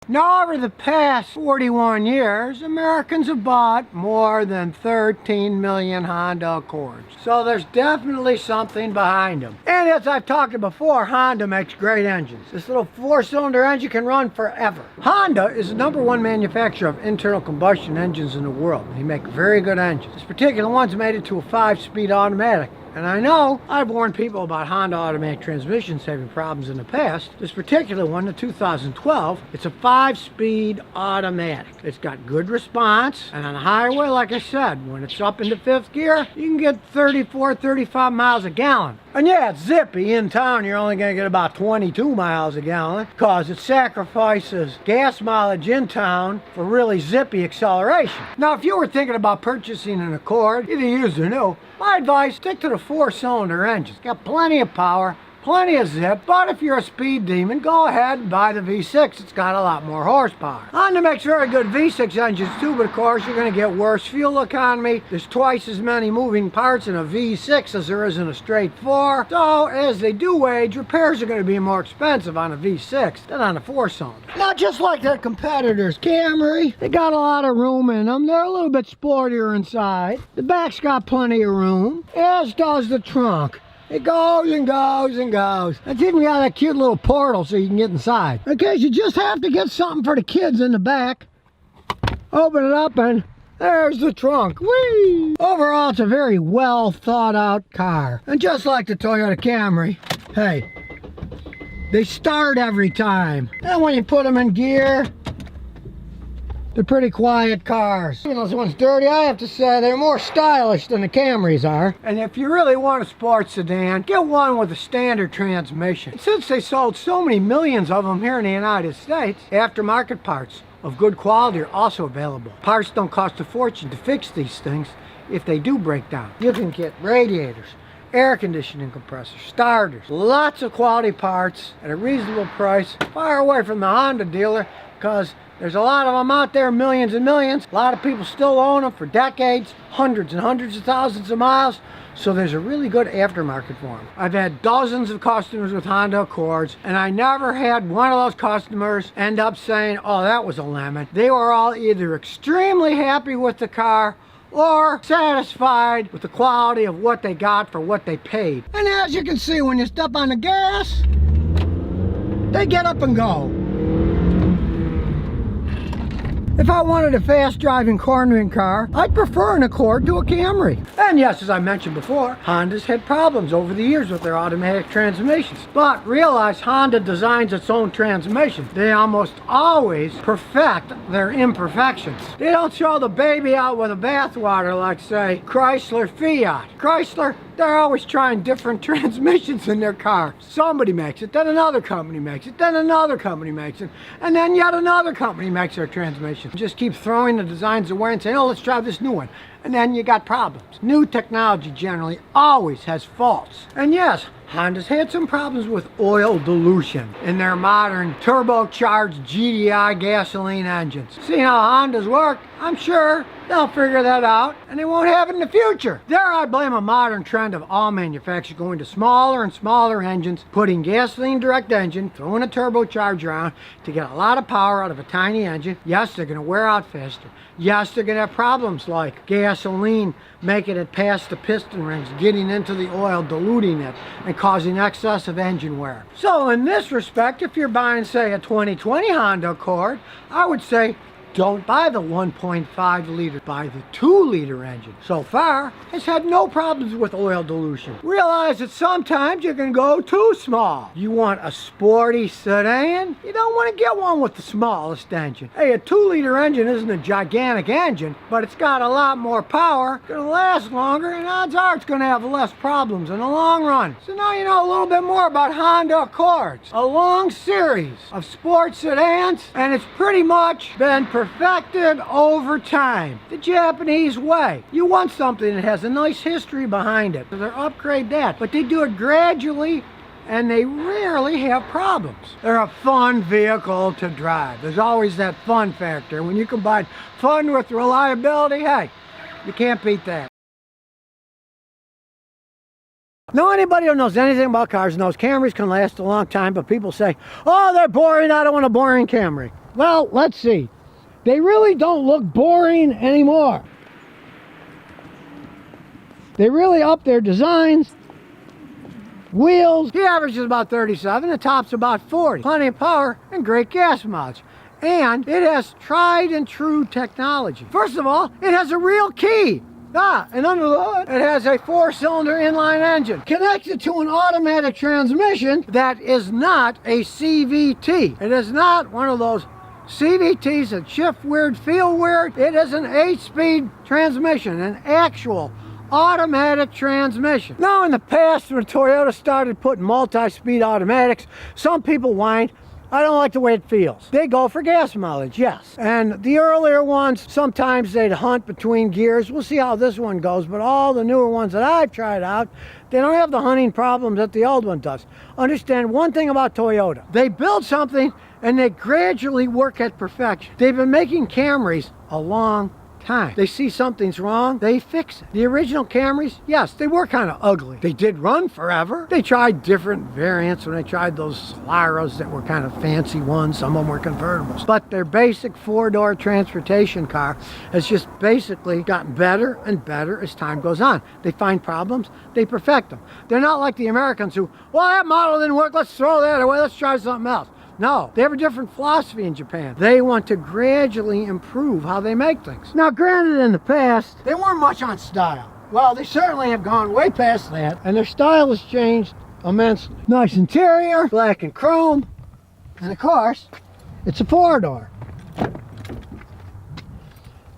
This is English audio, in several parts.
Now, over the past 41 years, Americans have bought more than 13 million Honda Accords. So there's definitely something behind them. And as I've talked about before, Honda makes great engines. This little 4-cylinder engine can run forever. Honda is the #1 manufacturer of internal combustion engines in the world. They make very good engines. This particular one's made it to a 5-speed automatic. And I know I've warned people about Honda automatic transmissions having problems in the past. This particular one, the 2012, it's a 5-speed automatic. It's got good response, and on the highway, like I said, when it's up into 5th gear, you can get 34, 35 miles a gallon. And yeah, it's zippy. In town, you're only going to get about 22 miles a gallon because it sacrifices gas mileage in town for really zippy acceleration. Now, if you were thinking about purchasing an Accord, either used or new, my advice, stick to the 4-cylinder engine. It's got plenty of power, plenty of zip, but if you're a speed demon, go ahead and buy the V6. It's got a lot more horsepower. Honda makes very good V6 engines too, but of course you're going to get worse fuel economy. There's twice as many moving parts in a V6 as there is in a straight 4. So as they do age, repairs are going to be more expensive on a V6 than on a 4-cylinder. Not just like their competitors. Camry, they got a lot of room in them. They're a little bit sportier inside. The back's got plenty of room, as does the trunk. It goes and goes and goes. It's even got that cute little portal so you can get inside. In case you just have to get something for the kids in the back. Open it up and there's the trunk. Whee! Overall, it's a very well thought out car. And just like the Toyota Camry, hey, they start every time. And when you put them in gear, they're pretty quiet cars. Even though this one's dirty, I have to say they're more stylish than the Camrys are. And if you really want a sports sedan, get one with a standard transmission. Since they sold so many millions of them here in the United States, aftermarket parts of good quality are also available. Parts don't cost a fortune to fix these things if they do break down. You can get radiators, air conditioning compressors, starters, lots of quality parts at a reasonable price, far away from the Honda dealer, because there's a lot of them out there, millions and millions. A lot of people still own them for decades, hundreds and hundreds of thousands of miles. So there's a really good aftermarket for them. I've had dozens of customers with Honda Accords, and I never had one of those customers end up saying, oh, that was a lemon. They were all either extremely happy with the car or satisfied with the quality of what they got for what they paid. And as you can see, when you step on the gas, they get up and go. If I wanted a fast-driving cornering car, I'd prefer an Accord to a Camry. And yes, as I mentioned before, Honda's had problems over the years with their automatic transmissions. But realize Honda designs its own transmission. They almost always perfect their imperfections. They don't throw the baby out with the bathwater like, say, Chrysler Fiat. Chrysler, they're always trying different transmissions in their car. Somebody makes it, then another company makes it, then another company makes it, and then yet another company makes their transmission. Just keep throwing the designs away and saying, oh, let's try this new one. And then you got problems. New technology generally always has faults. And yes, Honda's had some problems with oil dilution in their modern turbocharged GDI gasoline engines. See how Hondas work? I'm sure they'll figure that out, and they won't have it in the future. There I blame a modern trend of all manufacturers going to smaller and smaller engines, putting gasoline direct engine, throwing a turbocharger on to get a lot of power out of a tiny engine. Yes, they're going to wear out faster. Yes, they're going to have problems like gasoline making it past the piston rings, getting into the oil, diluting it, and causing excessive engine wear. So in this respect, if you're buying, say, a 2020 Honda Accord, I would say don't buy the 1.5 liter, buy the 2 liter engine. So far, it's had no problems with oil dilution. Realize that sometimes you can go too small. You want a sporty sedan? You don't want to get one with the smallest engine. Hey, a 2 liter engine isn't a gigantic engine, but it's got a lot more power, gonna last longer, and odds are it's gonna have less problems in the long run. So now you know a little bit more about Honda Accords. A long series of sports sedans, and it's pretty much been perfected over time, the Japanese way. You want something that has a nice history behind it. They'll upgrade that, but they do it gradually, and they rarely have problems. They're a fun vehicle to drive. There's always that fun factor. When you combine fun with reliability, hey, you can't beat that. Now, anybody who knows anything about cars knows Camrys can last a long time, but people say, oh, they're boring, I don't want a boring Camry. Well, let's see. They really don't look boring anymore. They really up their designs. Wheels, the average is about 37, the top's about 40. Plenty of power and great gas mileage. And it has tried and true technology. First of all, it has a real key. And under the hood, it has a 4-cylinder inline engine connected to an automatic transmission that is not a CVT. It is not one of those CVTs that shift weird, feel weird. It is an 8-speed transmission, an actual automatic transmission. Now, in the past, when Toyota started putting multi-speed automatics, some people whined, I don't like the way it feels. They go for gas mileage, yes. And the earlier ones, sometimes they'd hunt between gears. We'll see how this one goes, but all the newer ones that I've tried out, they don't have the hunting problems that the old one does. Understand one thing about Toyota. They build something and they gradually work at perfection. They've been making Camrys a long time. They see something's wrong, they fix it. The original Camrys, yes, they were kind of ugly. They did run forever. They tried different variants when they tried those Solaros that were kind of fancy ones. Some of them were convertibles. But their basic 4-door transportation car has just basically gotten better and better as time goes on. They find problems, they perfect them. They're not like the Americans who, well, that model didn't work, let's throw that away, let's try something else. No, they have a different philosophy in Japan. They want to gradually improve how they make things. Now, granted, in the past, they weren't much on style. Well, they certainly have gone way past that, and their style has changed immensely. Nice interior, black and chrome, and of course, it's a 4-door.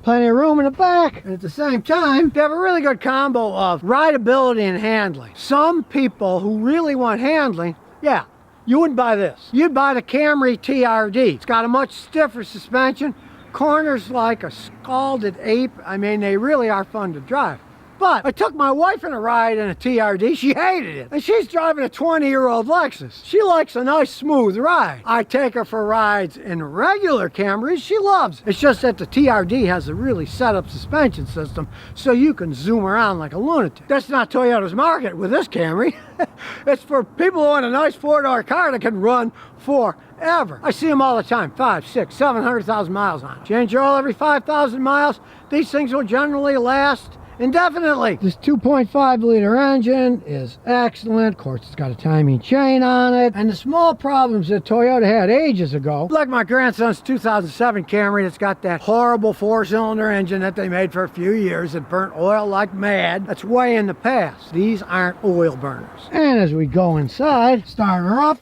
Plenty of room in the back, and at the same time, they have a really good combo of rideability and handling. Some people who really want handling, yeah, you wouldn't buy this. You'd buy the Camry TRD. It's got a much stiffer suspension, corners like a scalded ape. I mean, they really are fun to drive. But I took my wife on a ride in a TRD. She hated it. And she's driving a 20-year-old Lexus. She likes a nice, smooth ride. I take her for rides in regular Camrys. She loves it. It's just that the TRD has a really set-up suspension system so you can zoom around like a lunatic. That's not Toyota's market with this Camry. It's for people who want a nice 4-door car that can run forever. I see them all the time, 5, 6, 700,000 miles on it. Change your oil every 5,000 miles. These things will generally last indefinitely. This 2.5-liter engine is excellent. Of course, it's got a timing chain on it. And the small problems that Toyota had ages ago, like my grandson's 2007 Camry that's got that horrible 4-cylinder engine that they made for a few years that burnt oil like mad, that's way in the past. These aren't oil burners. And as we go inside, start her up.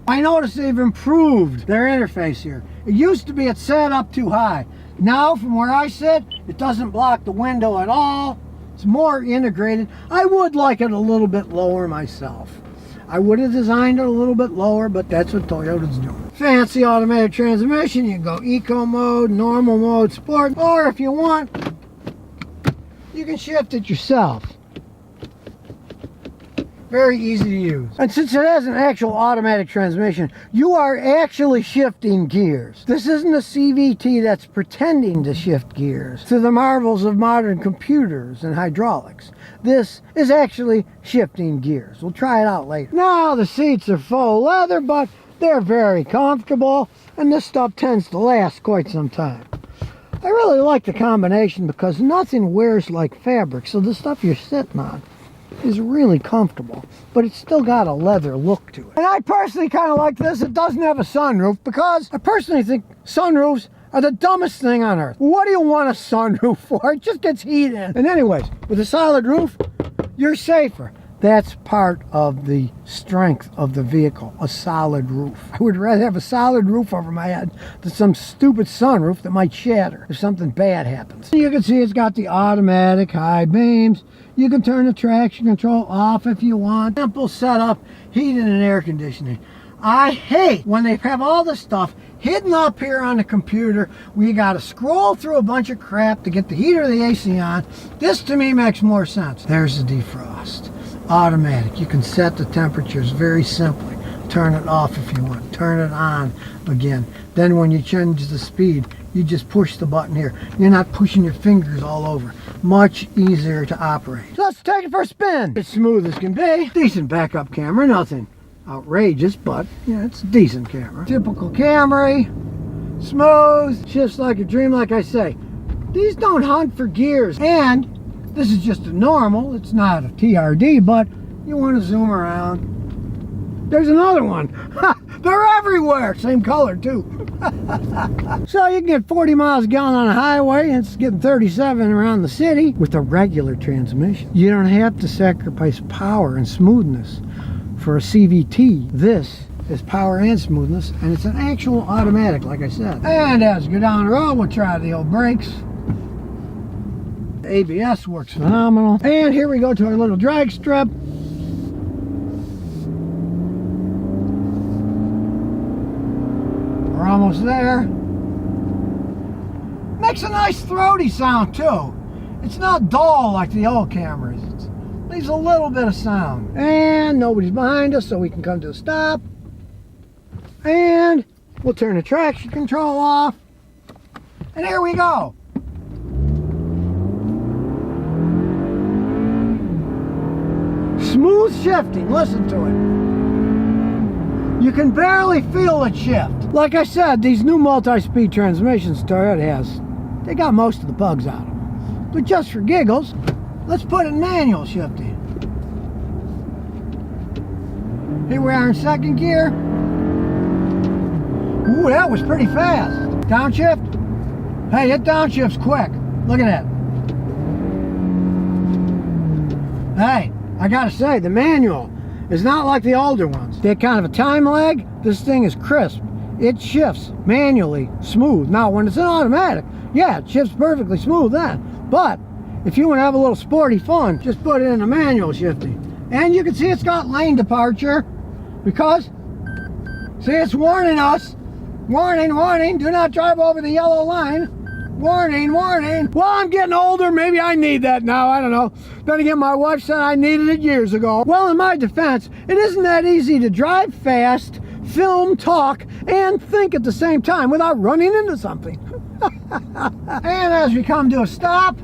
I notice they've improved their interface here. It used to be it sat up too high. Now, from where I sit, it doesn't block the window at all. It's more integrated. I would like it a little bit lower myself. I would have designed it a little bit lower, but that's what Toyota's doing. Fancy automatic transmission. You can go eco mode, normal mode, sport, or if you want, you can shift it yourself. Very easy to use. And since it has an actual automatic transmission, you are actually shifting gears. This isn't a CVT that's pretending to shift gears to the marvels of modern computers and hydraulics. This is actually shifting gears. We'll try it out later. Now the seats are faux leather, but they're very comfortable, and this stuff tends to last quite some time. I really like the combination because nothing wears like fabric, so the stuff you're sitting on is really comfortable, but it's still got a leather look to it. And I personally kind of like this. It doesn't have a sunroof because I personally think sunroofs are the dumbest thing on earth. What do you want a sunroof for? It just gets heat in. And anyways, with a solid roof, you're safer. That's part of the strength of the vehicle, a solid roof. I would rather have a solid roof over my head than some stupid sunroof that might shatter if something bad happens. You can see it's got the automatic high beams. You can turn the traction control off if you want. Simple setup, heating and air conditioning. I hate when they have all this stuff hidden up here on the computer. We got to scroll through a bunch of crap to get the heater or the AC on. This to me makes more sense. There's the defrost. Automatic. You can set the temperatures very simply. Turn it off if you want. Turn it on again. Then when you change the speed, You just push the button here. You're not pushing your fingers all over. Much easier to operate. So let's take it for a spin. It's smooth as can be. Decent backup camera, nothing outrageous, but yeah, it's a decent camera. Typical Camry, smooth, shifts like a dream, like I say. These don't hunt for gears, and this is just a normal, it's not a TRD, but you want to zoom around. There's another one. They're everywhere. Same color too. So you can get 40 miles a gallon on a highway, and it's getting 37 around the city with a regular transmission. You don't have to sacrifice power and smoothness for a CVT. This is power and smoothness, and it's an actual automatic, like I said. And as we go down the road, we'll try the old brakes. ABS works phenomenal. And here we go to our little drag strip. We're almost there. Makes a nice throaty sound too. It's not dull like the old Camrys. It leaves a little bit of sound. And nobody's behind us, so we can come to a stop. And we'll turn the traction control off. And here we go. Smooth shifting, listen to it. You can barely feel it shift. Like I said, these new multi-speed transmissions Toyota has, they got most of the bugs out of them. But just for giggles, let's put it in manual shifting. Here we are in second gear. Ooh, that was pretty fast. Downshift. Hey, it downshifts quick. Look at that. Hey, I gotta say, the manual is not like the older ones. They had kind of a time lag. This thing is crisp. It shifts manually smooth. Now, when it's an automatic, yeah, it shifts perfectly smooth then. But if you want to have a little sporty fun, just put it in a manual shifting. And you can see it's got lane departure because, see, it's warning us. Warning, warning, do not drive over the yellow line. Warning, warning. Well, I'm getting older. Maybe I need that now. I don't know. Then again, my wife said I needed it years ago. Well, in my defense, it isn't that easy to drive fast, film, talk, and think at the same time without running into something. And as we come to a stop,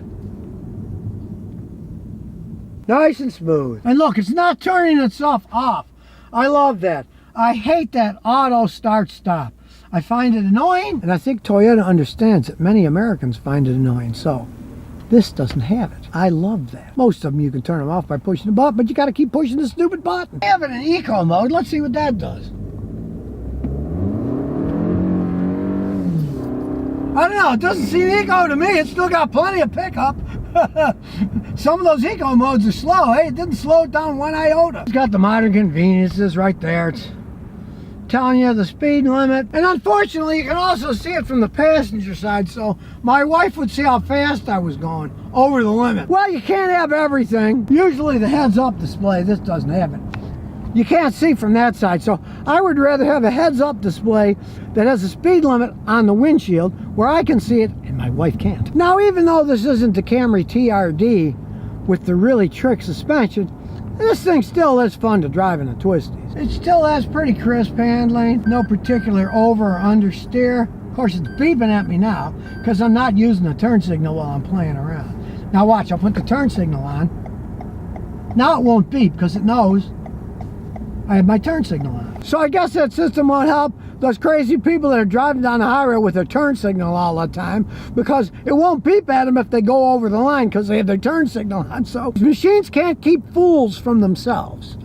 nice and smooth. And look, it's not turning itself off. I love that. I hate that auto start-stop. I find it annoying, and I think Toyota understands that many Americans find it annoying, so this doesn't have it. I love that. Most of them you can turn them off by pushing the button, but you got to keep pushing the stupid button. I have it in eco mode. Let's see what that does. I don't know, it doesn't seem eco to me. It's still got plenty of pickup. Some of those eco modes are slow. Hey, it didn't slow it down one iota. It's got the modern conveniences right there. It's telling you the speed limit, and unfortunately you can also see it from the passenger side, so my wife would see how fast I was going over the limit. Well, you can't have everything. Usually the heads-up display, this doesn't have it. You can't see from that side, so I would rather have a heads-up display that has a speed limit on the windshield where I can see it and my wife can't. Now, even though this isn't the Camry TRD with the really trick suspension, this thing still is fun to drive in the twisties. It still has pretty crisp handling, no particular over or under steer. Of course, it's beeping at me now because I'm not using the turn signal while I'm playing around. Now watch, I'll put the turn signal on. Now it won't beep because it knows I have my turn signal on. So I guess that system won't help those crazy people that are driving down the highway with their turn signal all the time, because it won't beep at them if they go over the line because they have their turn signal on. So machines can't keep fools from themselves.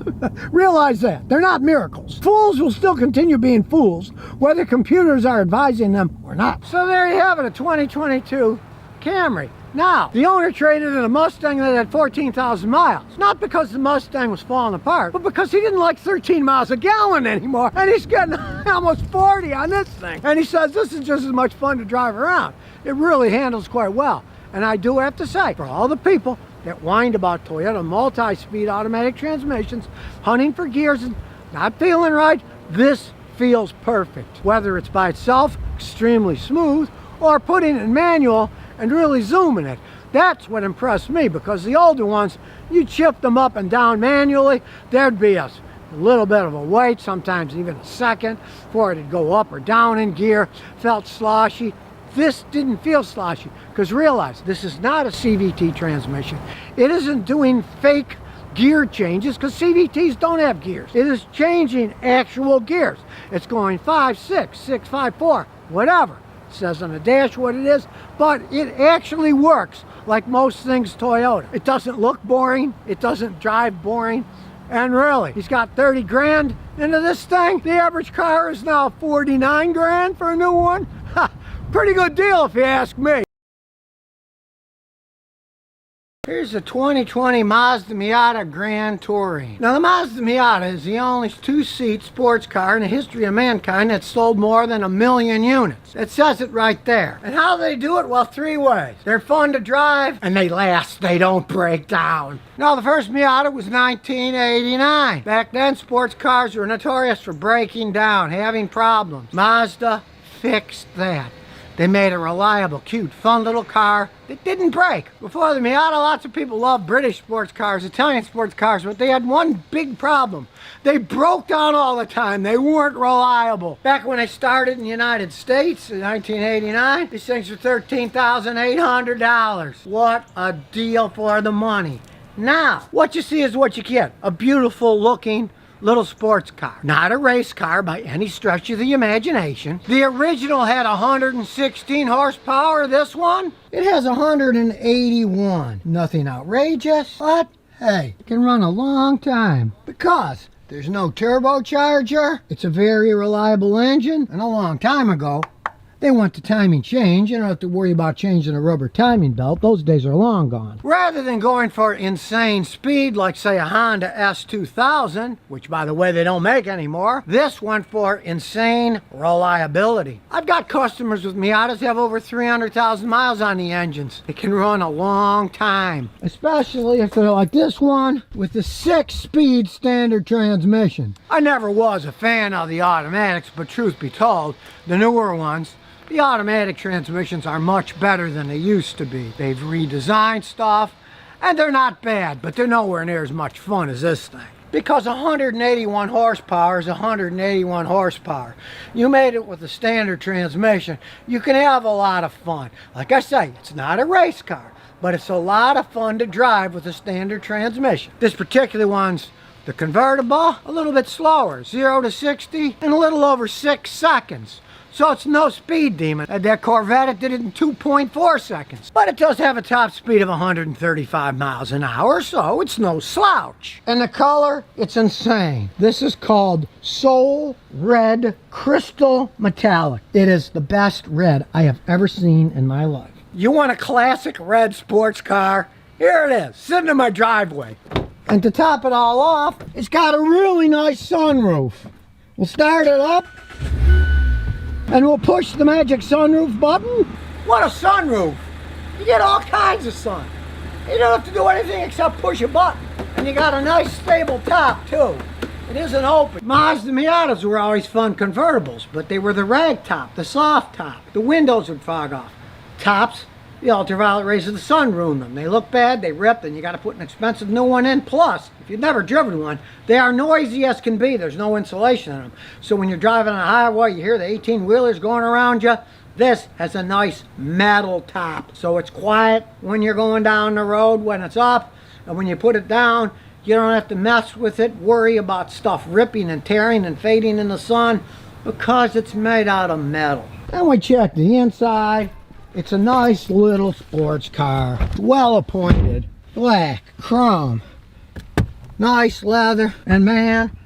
Realize that. They're not miracles. Fools will still continue being fools, whether computers are advising them or not. So there you have it, a 2022 Camry. Now, the owner traded in a Mustang that had 14,000 miles. Not because the Mustang was falling apart, but because he didn't like 13 miles a gallon anymore. And he's getting almost 40 on this thing. And he says this is just as much fun to drive around. It really handles quite well. And I do have to say, for all the people that whined about Toyota multi-speed automatic transmissions, hunting for gears and not feeling right, this feels perfect. Whether it's by itself, extremely smooth, or putting it in manual and really zooming it. That's what impressed me, because the older ones, you'd shift them up and down manually. There'd be a little bit of a wait, sometimes even a second, for it to go up or down in gear. Felt sloshy. this didn't feel sloshy. Because realize, this is not a CVT transmission. It isn't doing fake gear changes, because CVTs don't have gears. It is changing actual gears. It's going 5, 6, 6, 5, 4, whatever. It says on the dash what it is, but it actually works like most things Toyota. It doesn't look boring. It doesn't drive boring. And really, he's got 30 grand into this thing. The average car is now 49 grand for a new one. Ha, pretty good deal if you ask me. Here's the 2020 Mazda Miata Grand Touring. Now the Mazda Miata is the only two-seat sports car in the history of mankind that's sold more than 1 million units. It says it right there. And how they do it? Well, 3 ways. They're fun to drive and they last. They don't break down. Now the first Miata was 1989. Back then sports cars were notorious for breaking down, having problems. Mazda fixed that. They made a reliable, cute, fun little car that didn't break. Before the Miata, lots of people loved British sports cars, Italian sports cars, but they had one big problem. They broke down all the time. They weren't reliable. Back when they started in the United States in 1989, these things were $13,800. What a deal for the money. Now, what you see is what you get. A beautiful looking little sports car. Not a race car by any stretch of the imagination. The original had 116 horsepower. This one, it has 181. Nothing outrageous, but hey, it can run a long time because there's no turbocharger. It's a very reliable engine, and a long time ago, they went to timing change. You don't have to worry about changing a rubber timing belt. Those days are long gone. Rather than going for insane speed like, say, a Honda S2000, which, by the way, they don't make anymore, this went for insane reliability. I've got customers with Miatas that have over 300,000 miles on the engines. It can run a long time, especially if they're like this one with the 6-speed standard transmission. I never was a fan of the automatics, but truth be told, the newer ones, the automatic transmissions are much better than they used to be. They've redesigned stuff, and they're not bad, but they're nowhere near as much fun as this thing. Because 181 horsepower is 181 horsepower. You made it with a standard transmission, you can have a lot of fun. Like I say, it's not a race car, but it's a lot of fun to drive with a standard transmission. This particular one's the convertible, a little bit slower, 0 to 60 in a little over 6 seconds. So it's no speed demon. That Corvette, it did it in 2.4 seconds. But it does have a top speed of 135 miles an hour, so it's no slouch. And the color, it's insane. This is called Soul Red Crystal Metallic. It is the best red I have ever seen in my life. You want a classic red sports car? Here it is, sitting in my driveway. And to top it all off, it's got a really nice sunroof. We'll start it up. And we'll push the magic sunroof button. What a sunroof! You get all kinds of sun. You don't have to do anything except push a button. And you got a nice stable top too. It isn't open. Mazda Miatas were always fun convertibles, but they were the rag top, the soft top. The windows would fog off. Tops, the ultraviolet rays of the sun ruin them. They look bad, they rip, and you got to put an expensive new one in. Plus, if you've never driven one, they are noisy as can be. There's no insulation in them. So when you're driving on a highway, you hear the 18-wheelers going around you. This has a nice metal top. So it's quiet when you're going down the road when it's up. And when you put it down, you don't have to mess with it, worry about stuff ripping and tearing and fading in the sun because it's made out of metal. And we check the inside. It's a nice little sports car, well appointed, black, chrome, nice leather, and man,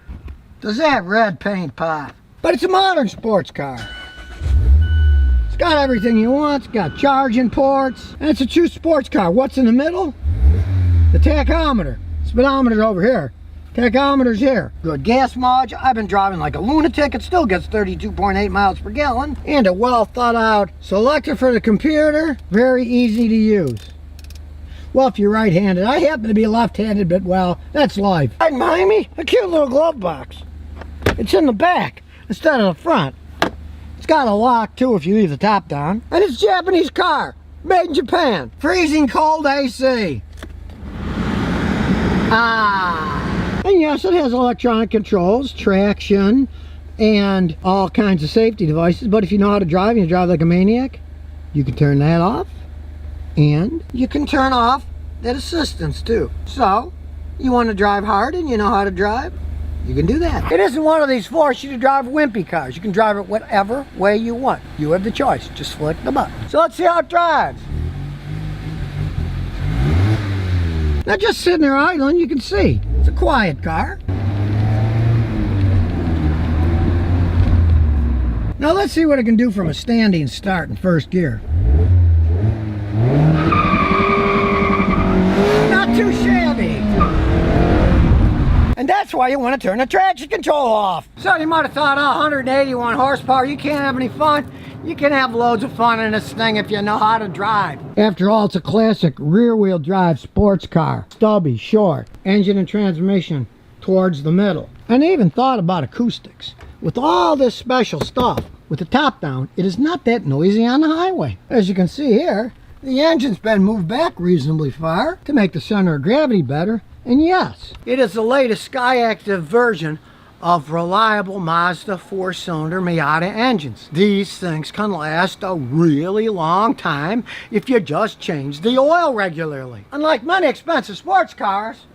does that red paint pop. But it's a modern sports car. It's got everything you want, it's got charging ports, and it's a true sports car. What's in the middle? The tachometer. Speedometer's over here. Tachometer's here. Good gas mileage. I've been driving like a lunatic. It still gets 32.8 miles per gallon. And a well thought out selector for the computer. Very easy to use. Well, if you're right-handed. I happen to be left-handed, but well, that's life. Right behind me, a cute little glove box. It's in the back instead of the front. It's got a lock too if you leave the top down. And it's a Japanese car. Made in Japan. Freezing cold AC. And yes, it has electronic controls, traction, and all kinds of safety devices. But if you know how to drive and you drive like a maniac, You can turn that off, and you can turn off that assistance too. So, you want to drive hard and you know how to drive, you can do that. It isn't one of these force you to drive wimpy cars. You can drive it whatever way you want. You have the choice. Just flick the button. So let's see how it drives. Now just sitting there idling, you can see it's a quiet car. Now let's see what it can do from a standing start in first gear. Not too shabby. And that's why you want to turn the traction control off. So you might have thought, oh, 181 horsepower, you can't have any fun. You can have loads of fun in this thing if you know how to drive. After all, it's a classic rear-wheel drive sports car. Stubby, short, engine and transmission towards the middle. And they even thought about acoustics. With all this special stuff, with the top down, it is not that noisy on the highway. As you can see here, the engine's been moved back reasonably far to make the center of gravity better. And yes, it is the latest Skyactiv version of reliable Mazda 4-cylinder Miata engines. These things can last a really long time if you just change the oil regularly. Unlike many expensive sports cars,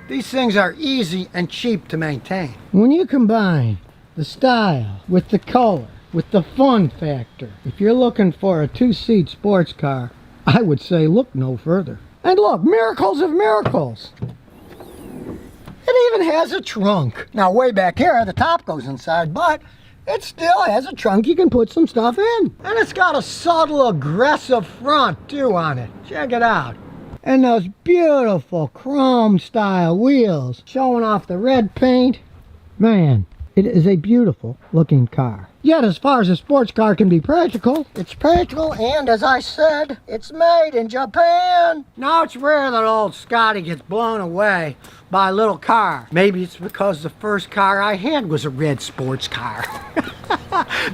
these things are easy and cheap to maintain. When you combine the style with the color, with the fun factor, if you're looking for a 2-seat sports car, I would say look no further. And look, miracles of miracles. It even has a trunk. Now way back here, the top goes inside, but it still has a trunk you can put some stuff in. And it's got a subtle, aggressive front too on it. Check it out. And those beautiful chrome style wheels showing off the red paint. Man, it is a beautiful looking car. Yet as far as a sports car can be practical, it's practical, and as I said, it's made in Japan. Now it's rare that old Scotty gets blown away by a little car. Maybe it's because the first car I had was a red sports car.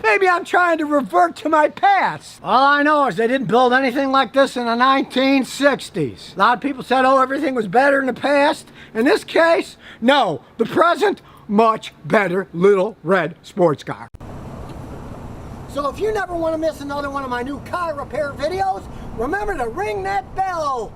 Maybe I'm trying to revert to my past. All I know is they didn't build anything like this in the 1960s. A lot of people said, oh, everything was better in the past. In this case, no, the present, much better little red sports car. So if you never want to miss another one of my new car repair videos, remember to ring that bell.